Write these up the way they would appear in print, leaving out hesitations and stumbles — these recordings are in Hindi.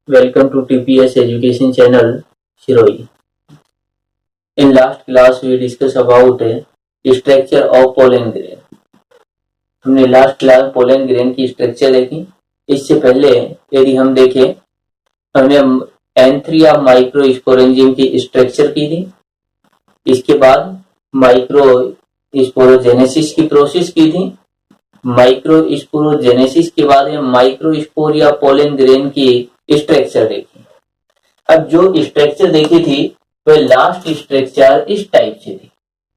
Welcome to TPS Education Channel, Shiroi. In last class, we discussed about structure of pollen grain. हमने लास्ट क्लास पोलन ग्रेन की स्ट्रक्चर देखी। इससे पहले यदि हम देखें, हमने एंथ्रिया माइक्रोस्पोरेंजियम की स्ट्रक्चर की थी। इसके बाद माइक्रोस्पोरोजेनेसिस की प्रोसेस की थी। माइक्रोस्पोरोजेनेसिस के बाद माइक्रोस्पोर या पोलन ग्रेन की स्ट्रक्चर देखी। अब जो स्ट्रक्चर देखी थी वह लास्ट स्ट्रक्चर इस टाइप से थी,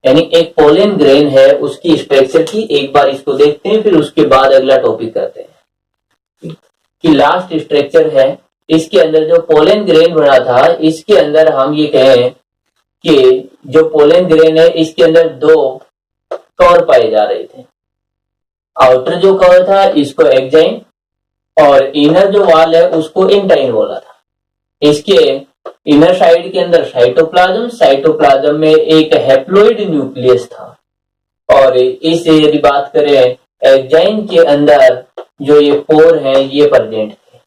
यानी एक पोलन ग्रेन है उसकी स्ट्रक्चर की एक बार इसको देखते हैं, फिर उसके बाद अगला टॉपिक करते हैं कि लास्ट स्ट्रक्चर है। इसके अंदर जो पोलन ग्रेन बना था, इसके अंदर हम ये कहें कि जो पोलन ग्रेन है इसके अंदर दो कवर पाए जा रहे थे। आउटर जो कवर था इसको एक्जाइन और इनर जो वाल है उसको इंटाइन बोला था। इसके इनर साइड के अंदर साइटोप्लाज्म में एक हैप्लॉइड न्यूक्लियस था। और इस यदि बात करें एक्जाइन के अंदर जो ये पोर हैं ये प्रेजेंट थे।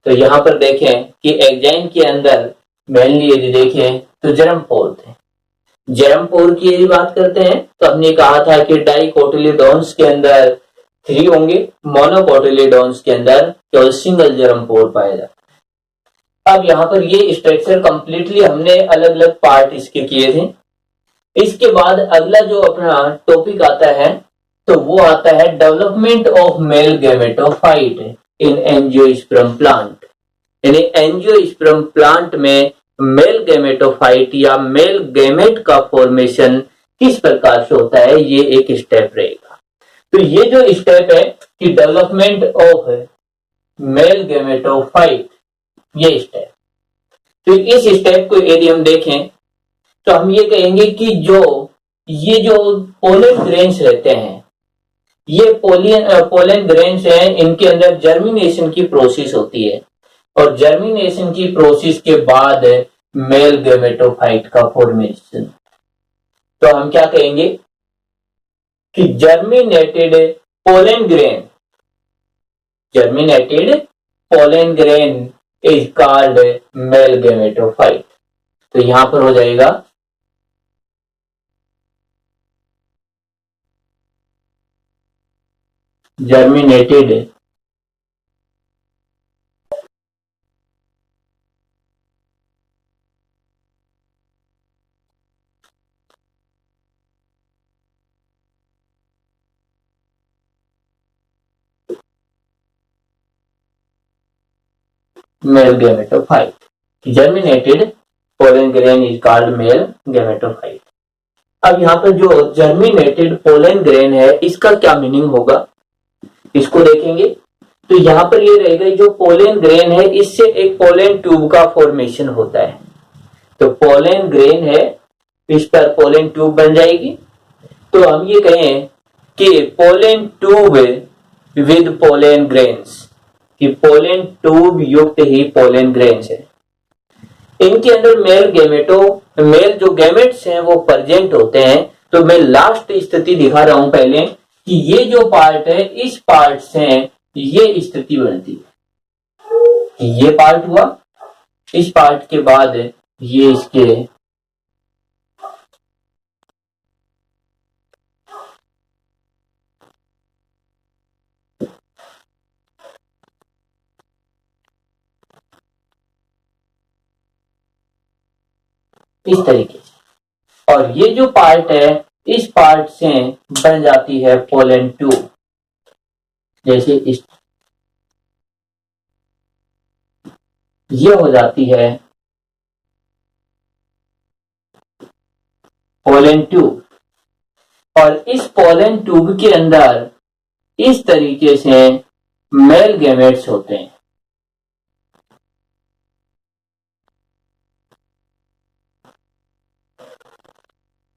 तो यहाँ पर देखें कि एक्जाइन के अंदर मेनली यदि देखें तो जर्म पोर थे। जर्म पोर की यदि बात करते हैं तो हमने कहा था कि डाइकोटिलेडोन्स के अंदर 3 होंगे, मोनोकोटिलेडोन्स के अंदर केवल सिंगल जर्म पोर पाया जाता है। अब यहाँ पर ये स्ट्रक्चर कंप्लीटली हमने अलग अलग पार्ट इसके किए थे। इसके बाद अगला जो अपना टॉपिक आता है तो वो आता है development of male gametophyte in angiosperm plant. यानी एंजियोस्पर्म प्लांट में मेल गैमेटोफाइट या मेल गैमेट का फॉर्मेशन किस प्रकार से होता है, ये एक स्टेप रहेगा। तो ये जो स्टेप है कि डेवलपमेंट ऑफ मेल गैमेटोफाइट, ये स्टेप, तो इस स्टेप को यदि हम देखें तो हम ये कहेंगे कि ये जो पोलन ग्रेन्स रहते हैं, ये पोलन ग्रेन्स हैं, इनके अंदर जर्मिनेशन की प्रोसेस होती है और जर्मिनेशन की प्रोसेस के बाद मेल गैमेटोफाइट का फॉर्मेशन। तो हम क्या कहेंगे कि germinated pollen grain is called male gametophyte. तो यहां पर हो जाएगा germinated male gametophyte. Germinated pollen grain is called male gametophyte. अब यहाँ पर जो जर्मिनेटेड पोलन ग्रेन है इसका क्या मीनिंग होगा, इसको देखेंगे। तो यहाँ पर ये रहेगा जो पोलन ग्रेन है इससे एक पोलन ट्यूब का फॉर्मेशन होता है। तो पोलन ग्रेन है, इस पर पोलन ट्यूब बन जाएगी। तो हम ये कहें कि pollen tube with pollen grains, कि पोलन ट्यूब युक्त ही पोलन ग्रेन्स है। इनके अंदर मेल जो गैमेट्स हैं वो प्रेजेंट होते हैं। तो मैं लास्ट स्थिति दिखा रहा हूं पहले कि ये जो पार्ट है इस पार्ट से ये स्थिति बनती है। ये पार्ट हुआ, इस पार्ट के बाद ये इसके इस तरीके से, और ये जो पार्ट है इस पार्ट से बन जाती है पोलन ट्यूब। जैसे इस ये हो जाती है पोलन ट्यूब, और इस पोलन ट्यूब के अंदर इस तरीके से मेल गैमेट्स होते हैं।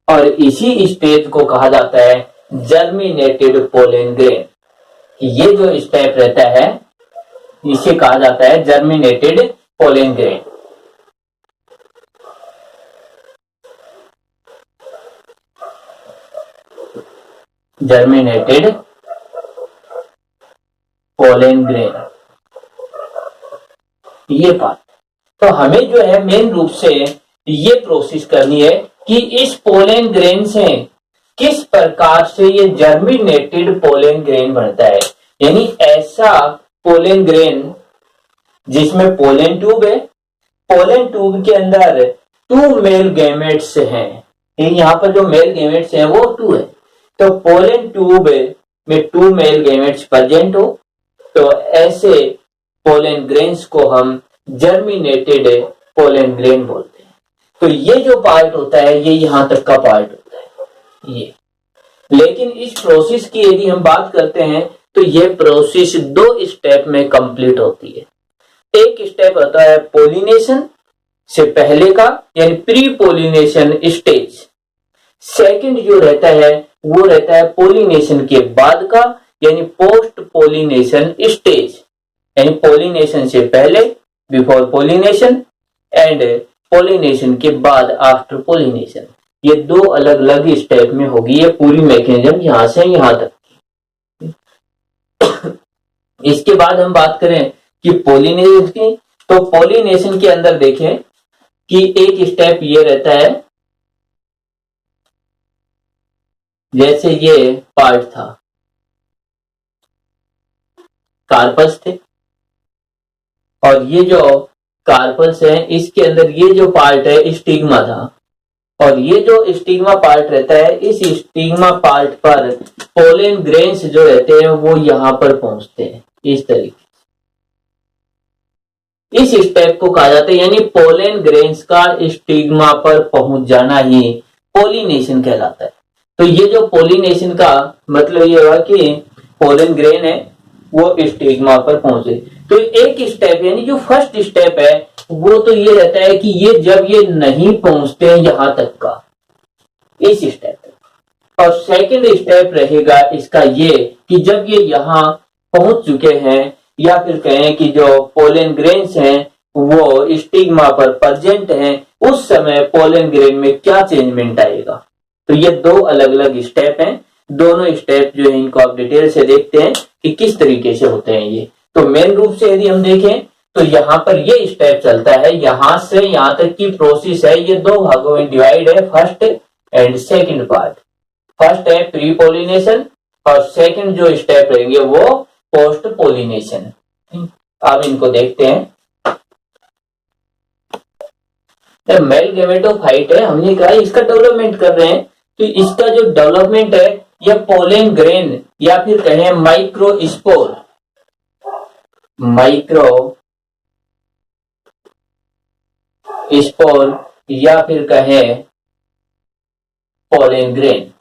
और इसी स्टेज को कहा जाता है जर्मिनेटेड पोलन ग्रेन। ये जो स्टेप रहता है इसे कहा जाता है germinated pollen grain. Germinated pollen grain, ये पार्ट। तो हमें जो है मेन रूप से ये प्रोसेस करनी है कि इस पोलन ग्रेन से किस प्रकार से ये जर्मिनेटेड पोलन ग्रेन बनता है, यानी ऐसा पोलन ग्रेन जिसमें पोलन ट्यूब है, पोलन ट्यूब के अंदर 2 मेल गैमेट्स हैं, यहाँ पर जो मेल गैमेट्स हैं वो 2 है, तो पोलन ट्यूब में 2 मेल गैमेट्स प्रेजेंट हो, तो ऐसे पोलन ग्रेन्स को हम जर्मिनेटेड पोलन ग्रेन बोलते हैं। तो ये जो पार्ट होता है ये यहां तक का पार्ट होता है ये। लेकिन इस प्रोसेस की यदि हम बात करते हैं तो ये प्रोसेस 2 स्टेप में कंप्लीट होती है। एक स्टेप होता है पोलिनेशन से पहले का, यानी प्री पोलिनेशन स्टेज। सेकंड जो रहता है वो रहता है पोलिनेशन के बाद का, यानी पोस्ट पोलिनेशन स्टेज, यानी पोलिनेशन से पहले बिफोर पोलिनेशन एंड पोलिनेशन के बाद आफ्टर पोलिनेशन। ये 2 अलग अलग स्टेप में होगी ये पूरी मैकेनिज्म यहां से यहां तक। इसके बाद हम बात करें कि पोलिनेशन की, तो पोलिनेशन के अंदर देखें कि एक स्टेप ये रहता है, जैसे ये पार्ट था, कार्पल्स थे, और ये जो कार्पल्स है इसके अंदर ये जो पार्ट है स्टिग्मा था, और ये जो स्टिग्मा पार्ट रहता है इस स्टिग्मा पार्ट पर पोलन ग्रेन्स जो रहते हैं वो यहां पर पहुंचते हैं इस तरीके। इस स्टेप को कहा जाता है, यानी पोलन ग्रेन्स का स्टिग्मा पर पहुंच जाना ही पोलिनेशन कहलाता है। तो ये जो पोलिनेशन का मतलब ये हुआ कि पोलन ग्रेन है वो स्टिग्मा पर पहुंचे। तो एक स्टेप यानी जो फर्स्ट स्टेप है वो तो ये रहता है कि ये जब ये नहीं पहुंचते हैं यहां तक का, इस स्टेप तक। और सेकंड स्टेप रहेगा इसका ये कि जब ये यहां पहुंच चुके हैं, या फिर कहें कि जो पोलन ग्रेन्स हैं वो स्टिग्मा पर प्रेजेंट हैं, उस समय पोलन ग्रेन में क्या चेंजमेंट आएगा। तो ये 2 अलग अलग स्टेप हैं। दोनों स्टेप जो है इनको आप डिटेल से देखते हैं कि किस तरीके से होते हैं ये। तो मेन रूप से यदि हम देखें तो यहाँ पर ये स्टेप चलता है, यहां से यहां तक की प्रोसेस है, ये 2 भागों में डिवाइड है, first and second part. First है प्री पोलिनेशन और सेकंड जो स्टेप रहेंगे वो पोस्ट पोलिनेशन। अब इनको देखते हैं। मेल गैमेटोफाइट है, हमने कहा इसका डेवलपमेंट कर रहे हैं, तो इसका जो डेवलपमेंट है यह पोलन ग्रेन या फिर कहें माइक्रोस्पोर, स्पोर या फिर कहें पोलन ग्रेन।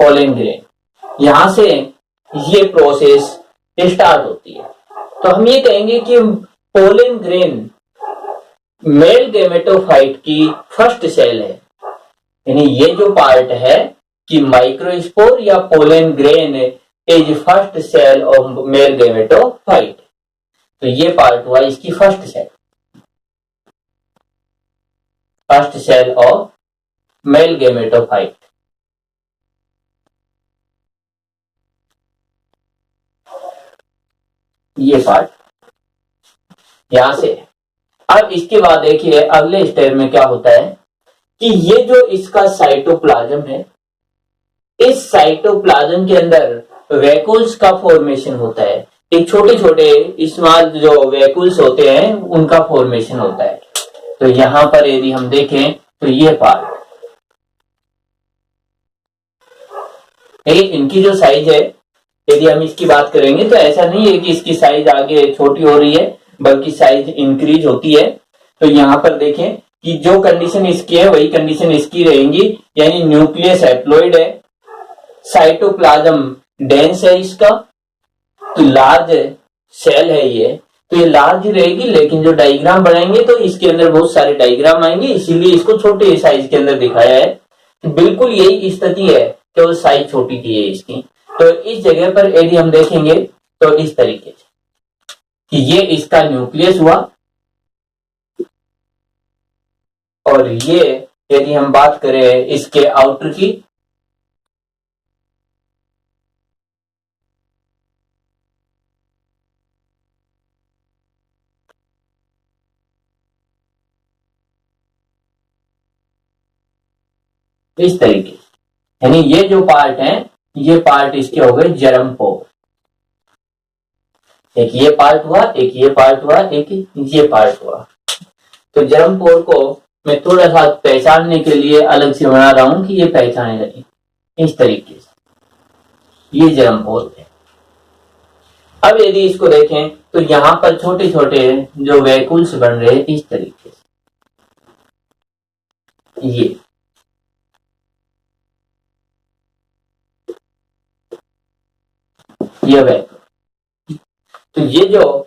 पोलन ग्रेन यहां से ये प्रोसेस स्टार्ट होती है। तो हम ये कहेंगे कि पोलन ग्रेन मेल गैमेटोफाइट की फर्स्ट सेल है, यानी ये जो पार्ट है कि माइक्रोस्पोर या pollen grain is first cell of male gametophyte. तो ये पार्ट हुआ इसकी first cell of male gametophyte. ये पार्ट यहां से। अब इसके बाद देखिए अगले स्टेप में क्या होता है कि ये जो इसका साइटोप्लाज्म है, इस साइटोप्लाज्म के अंदर वैक्यूल्स का फॉर्मेशन होता है। एक छोटे छोटे स्मॉल जो वैक्यूल्स होते हैं उनका फॉर्मेशन होता है। तो यहां पर यदि हम देखें तो ये पार्ट, इनकी जो साइज है यदि हम इसकी बात करेंगे तो ऐसा नहीं है कि इसकी साइज आगे छोटी हो रही है, बल्कि साइज इंक्रीज होती है। तो यहां पर देखें कि जो कंडीशन इसकी है वही कंडीशन इसकी रहेंगी, यानी न्यूक्लियस हैप्लॉइड है, साइटोप्लाज्म डेंस है इसका, तो लार्ज सेल है ये, तो ये लार्ज रहेगी। लेकिन जो डायग्राम बनाएंगे तो इसके अंदर बहुत सारे डायग्राम आएंगे, इसीलिए इसको छोटे साइज के अंदर दिखाया है। बिल्कुल यही स्थिति है कि वो साइज छोटी की है इसकी। तो इस जगह पर यदि हम देखेंगे तो इस तरीके से कि ये इसका न्यूक्लियस हुआ, और ये यदि हम बात करें इसके आउटर की, इस तरीके से। यानी ये जो पार्ट है, ये पार्ट इसके हो गए जर्म पोर। एक ये पार्ट हुआ, एक ये पार्ट हुआ, एक ये पार्ट हुआ। तो जर्म पोर को मैं थोड़ा सा पहचानने के लिए अलग से बना रहा हूं कि ये पहचाने लगे इस तरीके से। ये जर्म पोर है। अब यदि इसको देखें तो यहां पर छोटे छोटे जो वैक्यूल्स बन रहे हैं इस तरीके से, ये वैक्यूल। तो ये जो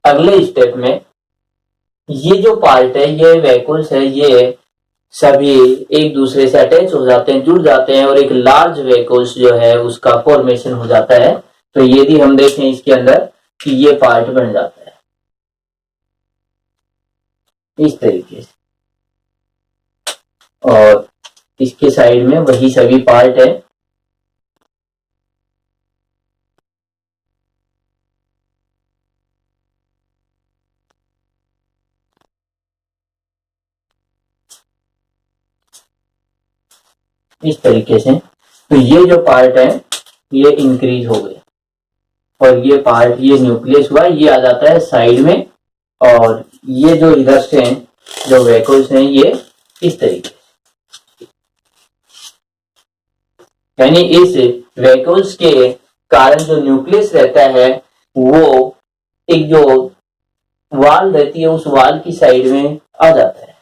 अगले स्टेप में ये जो पार्ट है, ये वैक्यूल्स है, ये सभी एक दूसरे से अटैच हो जाते हैं, जुड़ जाते हैं और एक लार्ज वैक्यूल्स जो है उसका फॉर्मेशन हो जाता है। तो यदि हम देखें इसके अंदर कि ये पार्ट बन जाता है इस तरीके से, और इसके साइड में वही सभी पार्ट है। इस तरीके से। तो ये जो पार्ट है ये इंक्रीज हो गया और ये पार्ट, ये न्यूक्लियस हुआ, ये आ जाता है साइड में। और ये जो इधर से जो वैक्यूल्स हैं ये इस तरीके से, यानी इस वैक्यूल्स के कारण जो न्यूक्लियस रहता है वो एक जो वाल रहती है उस वाल की साइड में आ जाता है।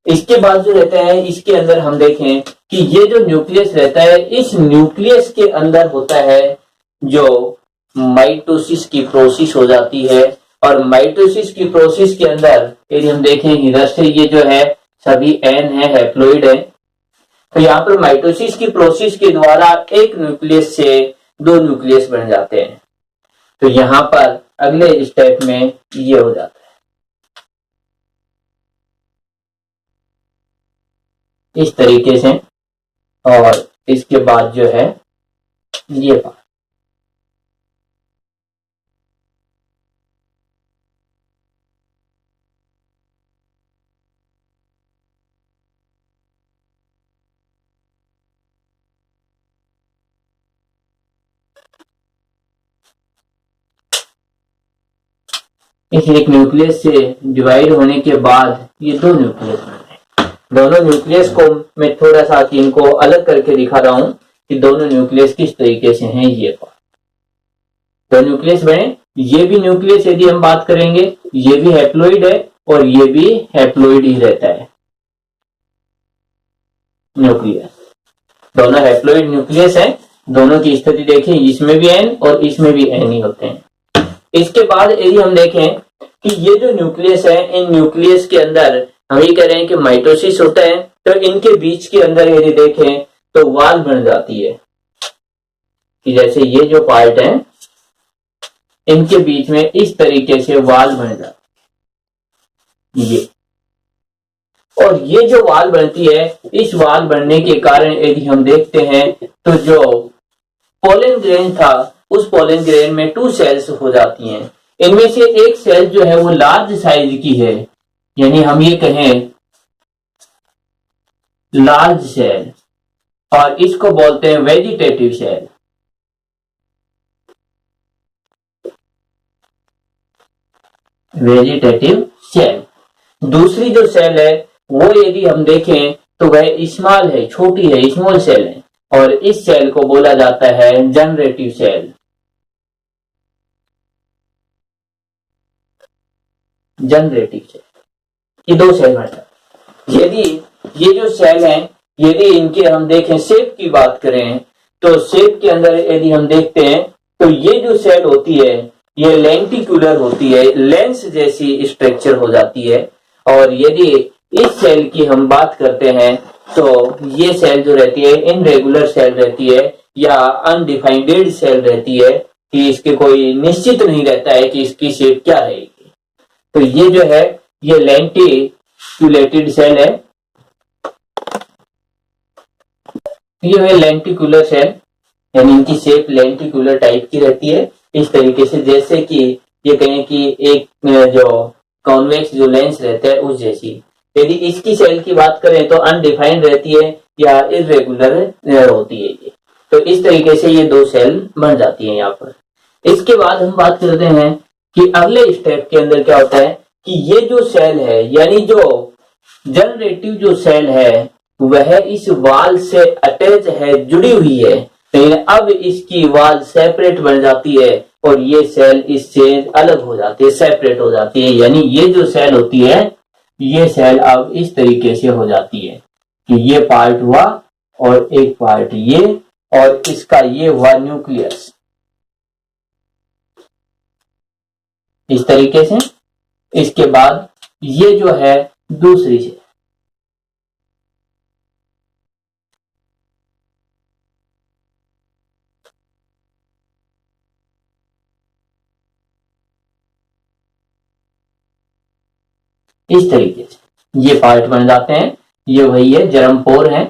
इसके बाद जो रहता है इसके अंदर हम देखें कि ये जो न्यूक्लियस रहता है, इस न्यूक्लियस के अंदर होता है जो माइटोसिस की प्रोसेस हो जाती है। और माइटोसिस की प्रोसेस के अंदर यदि हम देखें इधर से ये जो है सभी एन है, हैप्लोइड है। तो यहाँ पर माइटोसिस की प्रोसेस के द्वारा एक न्यूक्लियस से दो न्यूक्लियस बन जाते हैं। तो यहाँ पर अगले स्टेप में ये हो जाता है इस तरीके से। और इसके बाद जो है ये पार्ट, इस एक न्यूक्लियस से डिवाइड होने के बाद ये दो न्यूक्लियस बन रहे हैं। दोनों न्यूक्लियस को मैं थोड़ा सा इनको अलग करके दिखा रहा हूं कि दोनों न्यूक्लियस किस तरीके से हैं। ये दो न्यूक्लियस बने, ये भी न्यूक्लियस यदि हम बात करेंगे ये भी हैप्लोइड है और ये भी हैप्लोइड ही रहता है न्यूक्लियस। दोनों हैप्लोइड न्यूक्लियस है। दोनों की स्थिति देखें, इसमें भी एन और इसमें भी एन ही होते हैं। इसके बाद यदि हम देखें कि ये जो न्यूक्लियस है, इन न्यूक्लियस के अंदर हम ये कह रहे हैं कि माइटोसिस होता है। तो इनके बीच के अंदर यदि देखें तो वाल बन जाती है कि जैसे ये जो पार्ट है इनके बीच में इस तरीके से वाल बन जाती है ये। और ये जो वाल बनती है, इस वाल बनने के कारण यदि हम देखते हैं तो जो पोलन ग्रेन था उस पोलन ग्रेन में 2 सेल्स हो जाती हैं। इनमें से एक सेल जो है वो लार्ज साइज की है, यानी हम ये कहें लार्ज सेल, और इसको बोलते हैं वेजिटेटिव सेल। Vegetative cell. दूसरी जो सेल है वो यदि हम देखें तो वह स्मॉल है, छोटी है, स्मॉल सेल है, और इस सेल को बोला जाता है जनरेटिव सेल। जनरेटिव सेल, ये 2 सेल बनता है। यदि ये जो सेल हैं, यदि इनके हम देखें शेप की बात करें तो शेप के अंदर यदि हम देखते हैं तो ये जो सेल होती है ये लेंटिकुलर होती है, लेंस जैसी स्ट्रक्चर हो जाती है। और यदि इस सेल की हम बात करते हैं तो ये सेल जो रहती है इनरेगुलर सेल रहती है या अनडिफाइंडेड सेल रहती है कि इसके कोई निश्चित नहीं रहता है कि इसकी शेप क्या रहेगी। तो ये जो है ये लेंटिकुलेटेड सेल है। ये है लेंटिकुलर सेल, यानी इनकी शेप लेंटिकुलर टाइप की रहती है इस तरीके से, जैसे कि ये कहें कि एक जो कॉन्वेक्स जो लेंस रहता है उस जैसी। यदि इसकी सेल की बात करें तो अनडिफाइंड रहती है या इरेगुलर होती है ये। तो इस तरीके से ये दो सेल बन जाती है यहाँ पर। इसके बाद हम बात करते हैं कि अगले स्टेप के अंदर क्या होता है कि ये जो सेल है यानी जो जनरेटिव जो सेल है वह इस वाल से अटैच है, जुड़ी हुई है, लेकिन अब इसकी वाल सेपरेट बन जाती है और ये सेल इससे अलग हो जाती है, सेपरेट हो जाती है। यानी ये जो सेल होती है ये सेल अब इस तरीके से हो जाती है कि ये पार्ट हुआ और एक पार्ट ये, और इसका ये हुआ न्यूक्लियस इस तरीके से। इसके बाद ये जो है दूसरी सेल, इस तरीके से ये पार्ट बन जाते हैं। ये वही है, जर्म पोर है।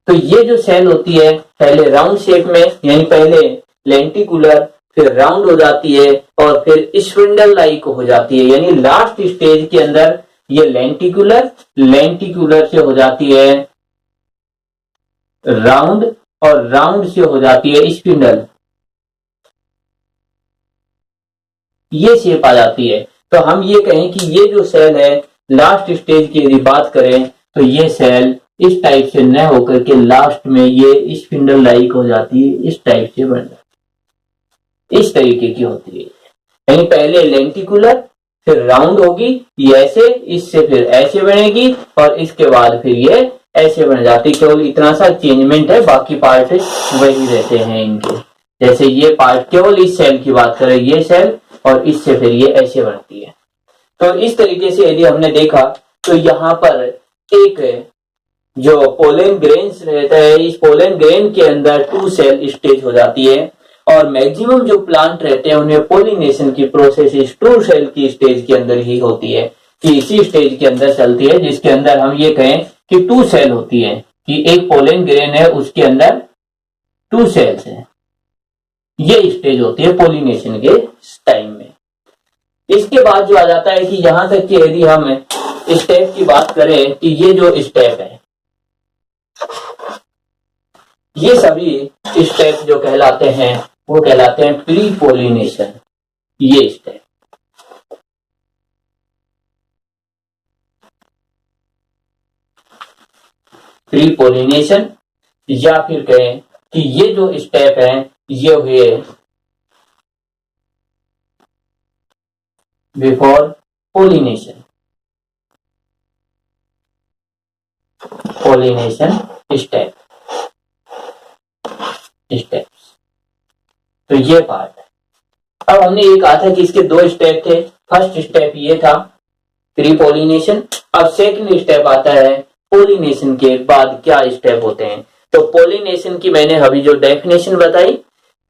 तो ये जो सेल होती है पहले राउंड शेप में, यानी पहले लेंटिकुलर, फिर राउंड हो जाती है और फिर स्पिंडल लाइक हो जाती है। यानी लास्ट स्टेज के अंदर ये लेंटिकुलर, लेंटिकुलर से हो जाती है राउंड और राउंड से हो जाती है स्पिंडल, ये शेप आ जाती है। तो हम ये कहें कि ये जो सेल है लास्ट स्टेज की यदि बात करें तो ये सेल इस टाइप से न होकर के लास्ट में ये स्पिंडल लाइक हो जाती है, इस टाइप से बन जाती है, इस तरीके की होती है। यानी पहले लेंटिकुलर, फिर राउंड होगी ये ऐसे, इससे फिर ऐसे बनेगी और इसके बाद फिर ये ऐसे बन जाती है। केवल इतना सा चेंजमेंट है, बाकी पार्ट वही रहते हैं इनके। जैसे ये पार्ट केवल इस सेल की बात करें, ये सेल, और इससे फिर ये ऐसे बनती है। तो इस तरीके से यदि हमने देखा तो यहाँ पर एक जो पोलन ग्रेन्स रहता है, इस पोलन ग्रेन के अंदर 2 सेल स्टेज हो जाती है और मैक्सिमम जो प्लांट रहते हैं उन्हें पोलिनेशन की प्रोसेस इस 2 सेल की स्टेज के अंदर ही होती है, कि इसी स्टेज के अंदर चलती है, जिसके अंदर हम ये कहें कि 2 सेल होती है, कि एक पोलन ग्रेन है उसके अंदर 2 सेल्स हैं। ये स्टेज होती है पोलिनेशन के टाइम में। इसके बाद जो आ जाता है कि यहां तक कि यदि हम स्टेप की बात करें कि ये जो स्टेप है, ये सभी स्टेप जो कहलाते हैं वो कहलाते हैं प्री पोलिनेशन। ये स्टेप प्री पोलिनेशन, या फिर कहें कि ये जो स्टेप है ये हुए before pollination, pollination step, steps. तो ये पार्ट है। अब हमने ये कहा था कि इसके 2 स्टेप थे। फर्स्ट स्टेप ये था प्री पोलिनेशन। अब सेकंड स्टेप आता है पोलिनेशन के बाद क्या स्टेप होते हैं। तो पोलिनेशन की मैंने अभी जो डेफिनेशन बताई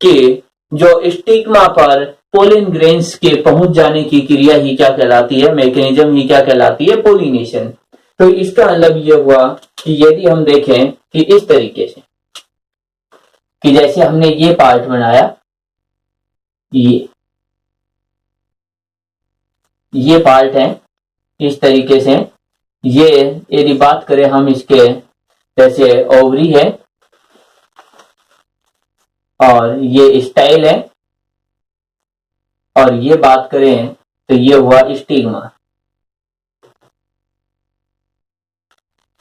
कि जो स्टिग्मा पर पोलन ग्रेन्स के पहुंच जाने की क्रिया ही क्या कहलाती है, मैकेनिज्म ही क्या कहलाती है, पोलिनेशन। तो इसका मतलब ये हुआ कि यदि हम देखें कि इस तरीके से कि जैसे हमने ये पार्ट बनाया, ये पार्ट है इस तरीके से। ये यदि बात करें हम इसके, जैसे ओवरी है और ये स्टाइल है, और ये बात करें तो ये हुआ स्टिग्मा।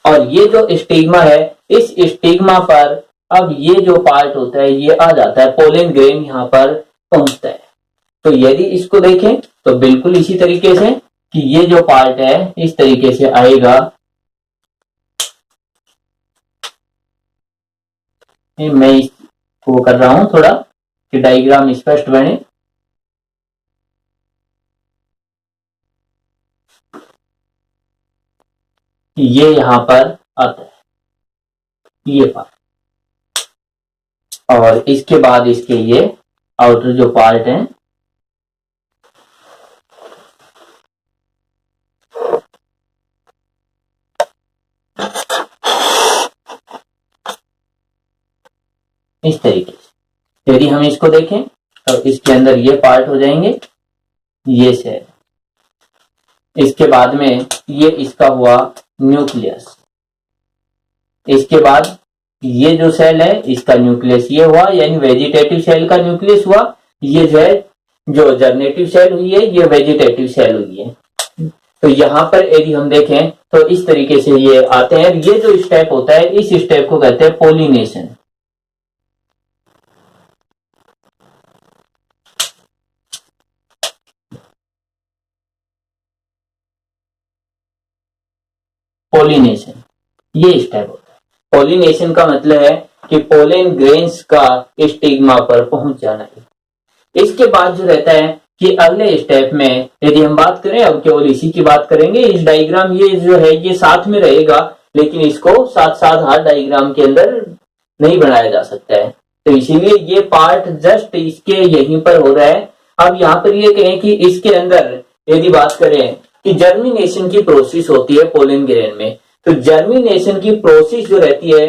और ये जो स्टिग्मा है, इस स्टिग्मा पर अब ये जो पार्ट होता है ये आ जाता है, पोलन ग्रेन यहाँ पर पहुंचता है। तो यदि इसको देखें तो बिल्कुल इसी तरीके से कि ये जो पार्ट है इस तरीके से आएगा। मैं इसको कर रहा हूं थोड़ा कि डायग्राम स्पष्ट बने। ये यहां पर आता है ये पार्ट, और इसके बाद इसके ये आउटर जो पार्ट है इस तरीके से। यदि हम इसको देखें तो इसके अंदर ये पार्ट हो जाएंगे, ये सेल, इसके बाद में ये इसका हुआ न्यूक्लियस, इसके बाद ये जो सेल है इसका न्यूक्लियस ये हुआ, यानी वेजिटेटिव सेल का न्यूक्लियस हुआ। ये जो है जो जर्नेटिव सेल हुई है ये वेजिटेटिव सेल हुई है। तो यहाँ पर यदि हम देखें तो इस तरीके से ये आते हैं। ये जो स्टेप होता है इस स्टेप को कहते हैं पोलिनेशन। पोलिनेशन ये स्टेप होता है। पोलिनेशन का मतलब है कि पोलन ग्रेन्स का स्टिग्मा पर पहुंच जाना है। इसके बाद जो रहता है कि अगले स्टेप में यदि हम बात करें, अब केवल इसी की बात करेंगे। इस डायग्राम ये जो है ये साथ में रहेगा, लेकिन इसको साथ साथ हर डायग्राम के अंदर नहीं बनाया जा सकता है, तो इसीलिए ये पार्ट जस्ट इसके यहीं पर हो रहा है। अब यहाँ पर ये कहें कि इसके अंदर यदि बात करें कि जर्मिनेशन की प्रोसेस होती है पोलन ग्रेन में, तो जर्मिनेशन की प्रोसेस जो रहती है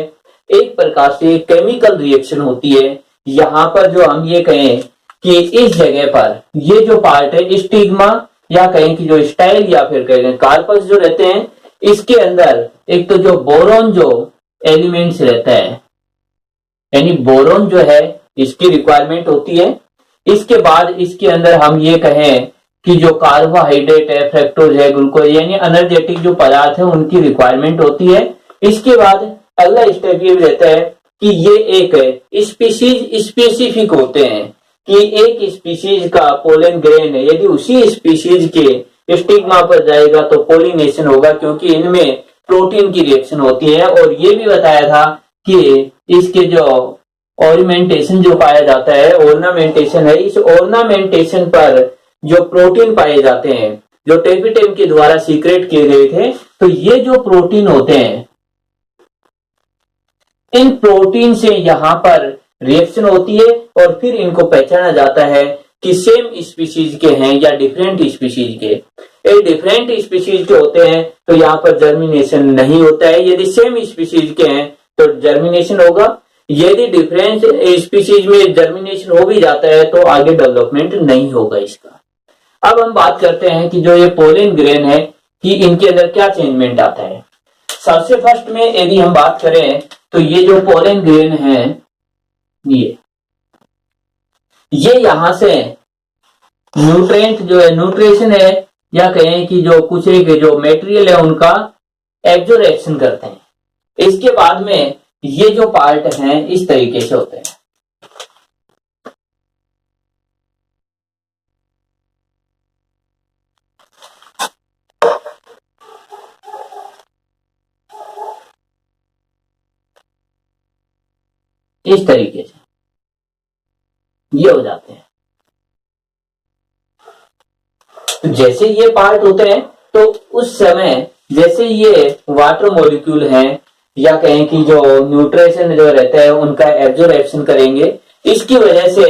एक प्रकार से केमिकल रिएक्शन होती है। यहाँ पर जो हम ये कहें कि इस जगह पर ये जो पार्ट है स्टिग्मा या कहें कि जो स्टाइल या फिर कहें कार्पस जो रहते हैं, इसके अंदर एक तो जो बोरोन जो एलिमेंट्स रहता है, यानी बोरोन जो है इसकी रिक्वायरमेंट होती है। इसके बाद इसके अंदर हम ये कहें कि जो कार्बोहाइड्रेट है, फ्रक्टोज है, ग्लूकोज यानी एनर्जेटिक जो पदार्थ है उनकी रिक्वायरमेंट होती है। इसके बाद अगला स्टेप ये रहता है कि ये एक स्पीशीज स्पेसिफिक होते हैं कि एक स्पीशीज का पोलन ग्रेन है, यदि उसी स्पीशीज के स्टिग्मा पर जाएगा तो पोलिनेशन होगा, क्योंकि इनमें प्रोटीन की रिएक्शन होती है। और ये भी बताया था कि इसके जो ऑर्नामेंटेशन जो पाया जाता है, ऑर्नामेंटेशन है, इस ऑर्नामेंटेशन पर जो प्रोटीन पाए जाते हैं जो टेपिटेम के द्वारा सीक्रेट किए गए थे, तो ये जो प्रोटीन होते हैं इन प्रोटीन से यहाँ पर रिएक्शन होती है और फिर इनको पहचाना जाता है कि सेम स्पीशीज के हैं या डिफरेंट स्पीशीज के। ये डिफरेंट स्पीशीज के होते हैं तो यहाँ पर जर्मिनेशन नहीं होता है, यदि सेम स्पीशीज के हैं तो जर्मिनेशन होगा। यदि डिफरेंट स्पीशीज में जर्मिनेशन हो भी जाता है तो आगे डेवलपमेंट नहीं होगा इसका। अब हम बात करते हैं कि जो ये पोलन ग्रेन है कि इनके अंदर क्या चेंजमेंट आता है। सबसे फर्स्ट में यदि हम बात करें तो ये जो पोलन ग्रेन है ये यहां से न्यूट्रिएंट जो है, न्यूट्रिशन है या कहें कि जो कुछ एक जो मटेरियल है उनका एब्जॉर्प्शन करते हैं। इसके बाद में ये जो पार्ट हैं इस तरीके से होते हैं। इस तरीके से ये हो जाते हैं। तो जैसे ये पार्ट होते हैं तो उस समय जैसे ये वाटर मॉलिक्यूल हैं या कहें कि जो न्यूट्रिशन जो रहता है उनका एब्जॉर्प्शन करेंगे, इसकी वजह से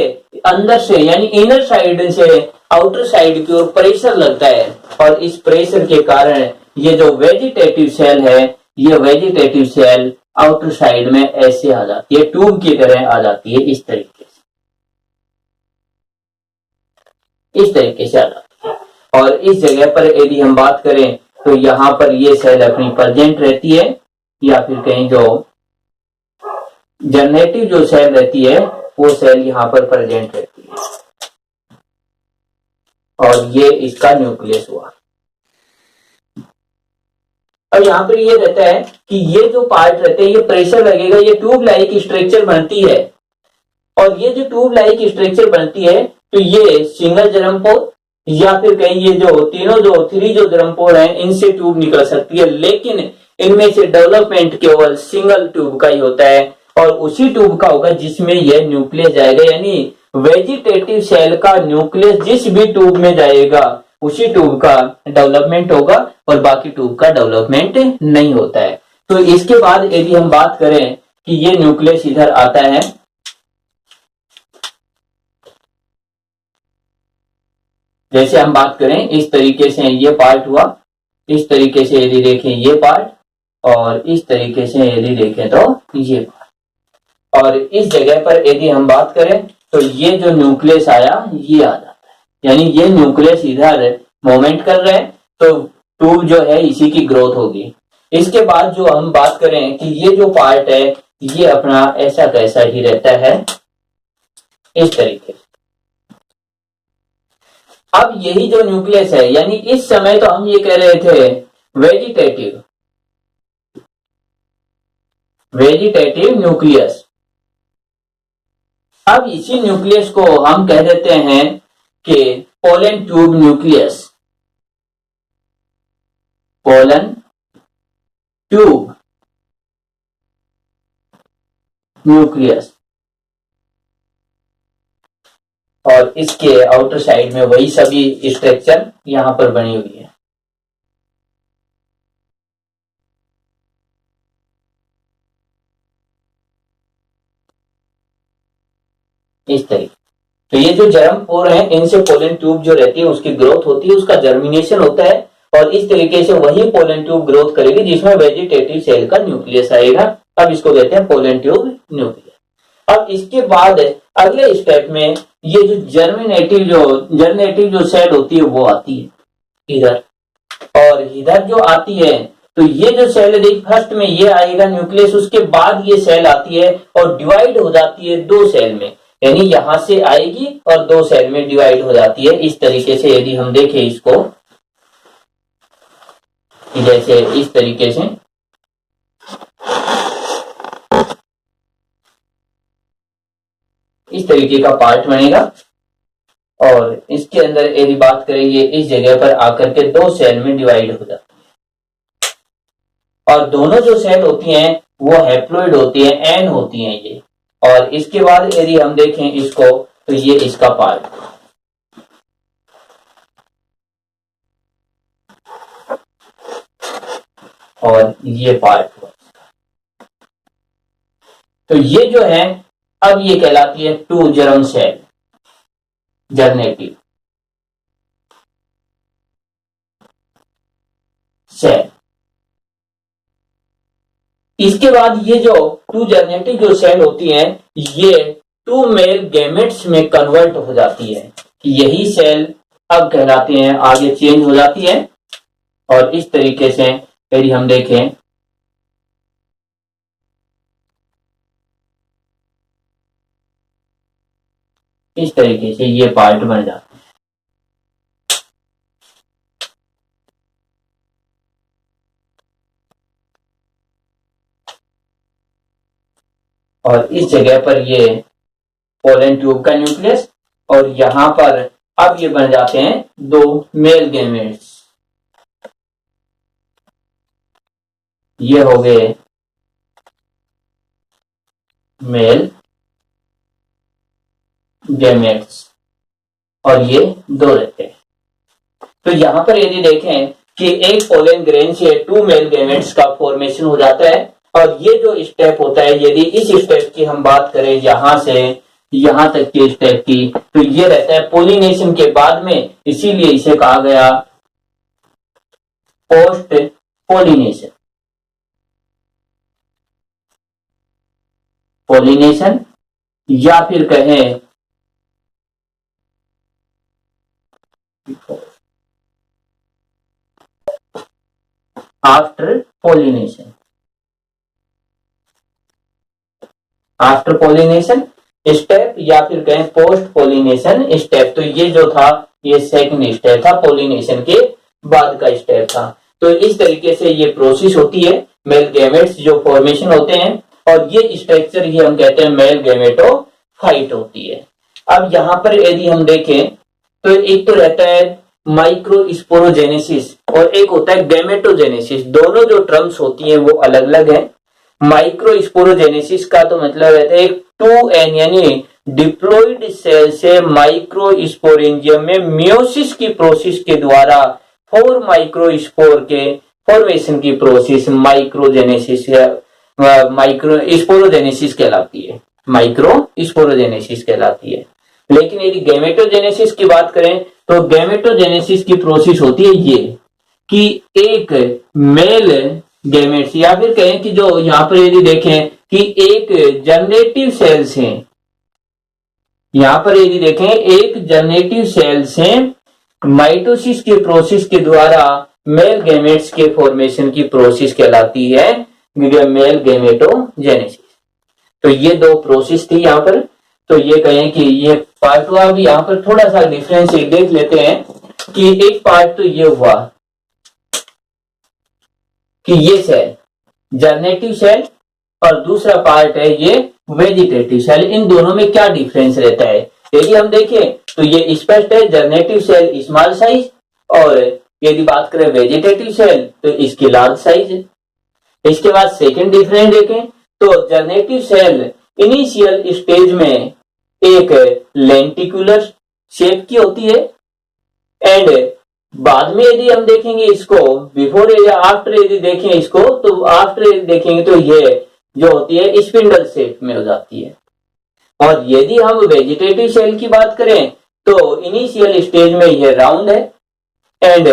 अंदर से यानी इनर साइड से आउटर साइड की ओर प्रेशर लगता है और इस प्रेशर के कारण ये जो वेजिटेटिव सेल है ये वेजिटेटिव सेल आउटर साइड में ऐसे आ जाती है, ट्यूब की तरह आ जाती है। इस तरीके से आ जाती है। और इस जगह पर यदि हम बात करें तो यहाँ पर ये सेल अपनी प्रेजेंट रहती है या फिर कहीं जो जनरेटिव जो सेल रहती है वो सेल यहाँ पर प्रेजेंट रहती है और ये इसका न्यूक्लियस हुआ। अब यहाँ पर ये रहता है कि ये जो पार्ट रहते हैं ये प्रेशर लगेगा, ये ट्यूब लाइक स्ट्रक्चर बनती है और ये जो ट्यूब लाइक स्ट्रक्चर बनती है तो ये सिंगल जर्मपोर या फिर कहीं ये जो तीनों जो थ्री जो जर्मपोर हैं इनसे ट्यूब निकल सकती है, लेकिन इनमें से डेवलपमेंट केवल सिंगल ट्यूब का ही होता है और उसी ट्यूब का होगा जिसमें यह न्यूक्लियस जाएगा। यानी वेजिटेटिव सेल का न्यूक्लियस जिस भी ट्यूब में जाएगा उसी ट्यूब का डेवलपमेंट होगा और बाकी ट्यूब का डेवलपमेंट नहीं होता है। तो इसके बाद यदि हम बात करें कि ये न्यूक्लियस इधर आता है, जैसे हम बात करें इस तरीके से ये पार्ट हुआ, इस तरीके से यदि देखें ये पार्ट और इस तरीके से यदि देखें तो ये पार्ट। और इस जगह पर यदि हम बात करें तो ये जो न्यूक्लियस आया ये आ जाता है, यानी ये न्यूक्लियस इधर मूवमेंट कर रहा है तो ट्यूब जो है इसी की ग्रोथ होगी। इसके बाद जो हम बात करें कि ये जो पार्ट है ये अपना ऐसा कैसा ही रहता है इस तरीके से। अब यही जो न्यूक्लियस है, यानी इस समय तो हम ये कह रहे थे वेजिटेटिव न्यूक्लियस। अब इसी न्यूक्लियस को हम कह देते हैं कि pollen tube nucleus, pollen tube nucleus. और इसके आउटर साइड में वही सभी स्ट्रक्चर यहां पर बनी हुई है। इस तरीके। तो ये जो जर्म पोर है इनसे पोलन ट्यूब जो रहती है उसकी ग्रोथ होती है, उसका जर्मिनेशन होता है और इस तरीके से वही पोलन ट्यूब ग्रोथ करेगी जिसमें वेजिटेटिव सेल का न्यूक्लियस आएगा। अब इसको कहते हैं पोलन ट्यूब न्यूक्लियस। अब इसके बाद अगले स्टेप में ये जो जर्मिनेटिव जो सेल होती है वो आती है इधर, और इधर जो आती है तो ये जो सेल है देख, फर्स्ट में ये आएगा न्यूक्लियस, उसके बाद ये सेल आती है और डिवाइड हो जाती है दो सेल में, यानी यहां से आएगी और दो सेल में डिवाइड हो जाती है। इस तरीके से यदि हम देखें इसको, जैसे इस तरीके से इस तरीके का पार्ट बनेगा और इसके अंदर यदि बात करें ये इस जगह पर आकर के दो सेल में डिवाइड हो जाती है और दोनों जो सेल होती हैं वो हैप्लॉइड होती है, एन होती हैं ये। और इसके बाद यदि हम देखें इसको तो ये इसका पार्ट, और ये पार्ट। तो ये जो है अब ये कहलाती है टू जर्म सेल, जर्नेटिव सेल। इसके बाद ये जो टू जर्नेटिव जो सेल होती हैं ये टू मेल गैमेट्स में कन्वर्ट हो जाती है। यही सेल अब कहलाती हैं, आगे चेंज हो जाती है और इस तरीके से यदि हम देखें इस तरीके से ये पार्ट बन जाता है। और इस जगह पर ये पोलन ट्यूब का न्यूक्लियस और यहां पर अब ये बन जाते हैं दो मेल गैमेट्स। ये हो गए मेल गैमेट्स और ये दो रहते हैं। तो यहां पर यदि देखें कि एक पोलन ग्रेन से टू मेल गैमेट्स का फॉर्मेशन हो जाता है और ये जो स्टेप होता है, यदि इस स्टेप की हम बात करें यहां से यहां तक के स्टेप की, तो ये रहता है पोलिनेशन के बाद में, इसीलिए इसे कहा गया पोस्ट पोलिनेशन। पोलिनेशन या फिर कहें after pollination. After pollination step या फिर कहें पोस्ट पोलिनेशन स्टेप। तो ये जो था ये सेकंड स्टेप था, पोलिनेशन के बाद का स्टेप था। तो इस तरीके से ये प्रोसेस होती है, मेल गैमेट्स जो फॉर्मेशन होते हैं और ये स्ट्रक्चर ही हम कहते हैं मेल गैमेटोफाइट होती है। अब यहां पर यदि हम देखें तो एक तो रहता है माइक्रोस्पोरोजेनेसिस और एक होता है गैमेटोजेनेसिस। दोनों जो टर्म्स होती हैं वो अलग अलग हैं। माइक्रोस्पोरोजेनेसिस का तो मतलब रहता है एक 2n यानी डिप्लॉइड सेल से माइक्रोस्पोरेंजियम में मियोसिस की प्रोसेस के द्वारा 4 माइक्रोस्पोर के फॉर्मेशन की प्रोसेस माइक्रोजेनेसिस या माइक्रोस्पोरोजेनेसिस कहलाती है, माइक्रोस्पोरोजेनेसिस कहलाती है। लेकिन यदि गैमेटोजेनेसिस की बात करें तो गैमेटोजेनेसिस की प्रोसेस होती है ये कि एक मेल गैमेट्स या फिर कहें कि जो यहां पर यदि देखें कि एक जनरेटिव सेल से, यहां पर यदि देखें एक जनरेटिव सेल से माइटोसिस के प्रोसेस के द्वारा मेल गैमेट्स के फॉर्मेशन की प्रोसेस कहलाती है मेल गैमेटोजेनेसिस। तो ये दो प्रोसेस थी यहाँ पर। तो ये कहें कि ये पार्ट हुआ। अभी यहाँ पर थोड़ा सा डिफरेंस देख लेते हैं कि एक पार्ट तो ये हुआ कि ये सेल जर्नेटिव सेल और दूसरा पार्ट है ये वेजिटेटिव सेल। इन दोनों में क्या डिफरेंस रहता है यदि हम देखें तो ये स्पष्ट है, जर्नेटिव सेल स्मॉल साइज और यदि बात करें वेजिटेटिव सेल तो इसकी लार्ज साइज है। इसके बाद सेकंड डिफरेंस देखें तो जर्नेटिव सेल इनिशियल स्टेज में एक लेंटिकुलर शेप की होती है एंड बाद में यदि हम देखेंगे इसको बिफोर या आफ्टर यदि देखें इसको तो आफ्टर यदि देखेंगे तो ये जो होती है स्पिंडल शेप में हो जाती है। और यदि हम वेजिटेटिव सेल की बात करें तो इनिशियल स्टेज में ये राउंड है एंड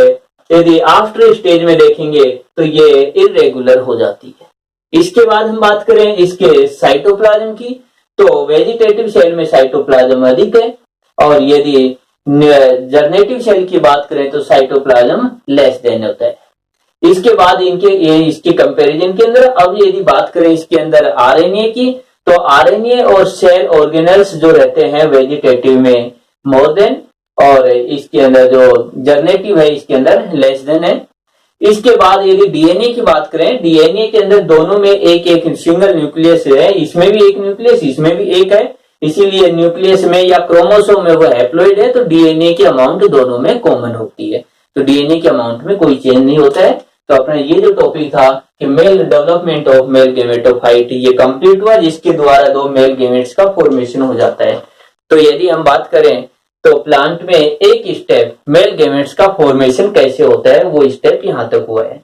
यदि आफ्टर स्टेज में देखेंगे तो ये इरेगुलर हो जाती है। इसके बाद हम बात करें इसके साइटोप्लाज्म की तो वेजिटेटिव सेल में साइटोप्लाज्म अधिक है और यदि जर्नेटिव सेल की बात करें तो साइटोप्लाज्म लेस देन होता है। इसके बाद इसके कंपैरिजन के अंदर अब यदि बात करें इसके अंदर आरएनए की तो आरएनए और सेल ऑर्गेनेल्स जो रहते हैं वेजिटेटिव में मोर देन और इसके अंदर जो जर्नेटिव है इसके अंदर लेस देन है। इसके बाद यदि डीएनए की बात करें, डीएनए के अंदर दोनों में एक एक सिंगल न्यूक्लियस है, इसमें भी एक न्यूक्लियस इसमें भी एक है, इसीलिए न्यूक्लियस में या क्रोमोसोम में वो हैप्लॉइड है तो डीएनए की अमाउंट दोनों में कॉमन होती है। तो डीएनए के अमाउंट में कोई चेंज नहीं होता है। तो अपना ये जो टॉपिक था कि male development of male gametophyte ये कंप्लीट हुआ जिसके द्वारा दो मेल गैमेट्स का फॉर्मेशन हो जाता है। तो यदि हम बात करें तो प्लांट में एक स्टेप मेल गैमेट्स का फॉर्मेशन कैसे होता है वो स्टेप यहाँ तक हुआ है।